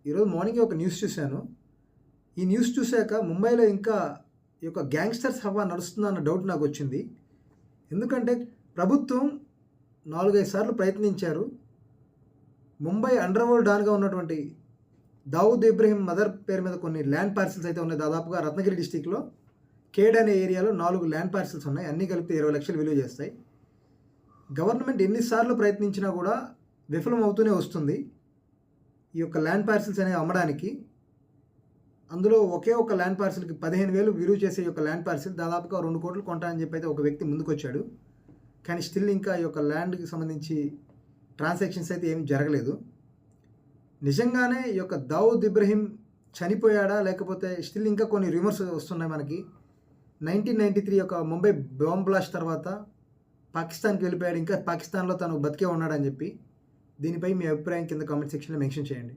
ఈరోజు మార్నింగే ఒక న్యూస్ చూశాను. ఈ న్యూస్ చూశాక ముంబైలో ఇంకా ఈ యొక్క గ్యాంగ్‌స్టర్స్ హవా నడుస్తుందన్న డౌట్ నాకొచ్చింది. ఎందుకంటే ప్రభుత్వం 4, 5 సార్లు ప్రయత్నించారు. ముంబై అండర్‌వరల్డ్ డాన్‌గా ఉన్నటువంటి దావూద్ ఇబ్రహీం మదర్ పేరు మీద కొన్ని ల్యాండ్ పార్సెల్స్ అయితే ఉన్నాయి. దాదాపుగా రత్నగిరి డిస్ట్రిక్ట్‌లో ఖేడ్ అనే ఏరియాలో 4 ల్యాండ్ పార్సెల్స్ ఉన్నాయి. అన్నీ కలిపితే 20 లక్షలు విలువ చేస్తాయి. గవర్నమెంట్ ఎన్ని సార్లు ప్రయత్నించినా కూడా విఫలమవుతూనే వస్తుంది. ఈ యొక్క ల్యాండ్ పార్సెల్స్ అనేవి అమ్మడానికి. అందులో ఒకే ఒక ల్యాండ్ పార్సెల్‌కి 15,000 విలువ చేసే ఈ యొక్క ల్యాండ్ పార్సెల్ దాదాపుగా 2,00,00,000 కొంటా అని చెప్పి అయితే ఒక వ్యక్తి ముందుకొచ్చాడు. కానీ స్టిల్ ఇంకా ఈ యొక్క ల్యాండ్‌కి సంబంధించి ట్రాన్సాక్షన్స్ అయితే ఏమి జరగలేదు. నిజంగానే ఈ యొక్క దావూద్ ఇబ్రహీం చనిపోయాడా? లేకపోతే స్టిల్ ఇంకా కొన్ని రూమర్స్ వస్తున్నాయి మనకి. 1993 యొక్క ముంబై బాంబ్ బ్లాస్ట్ తర్వాత పాకిస్తాన్‌కి వెళ్ళిపోయాడు. ఇంకా పాకిస్తాన్‌లో తను బతికే ఉన్నాడని చెప్పి. దీనిపై మీ అభిప్రాయం కింద కామెంట్ సెక్షన్‌లో మెన్షన్ చేయండి.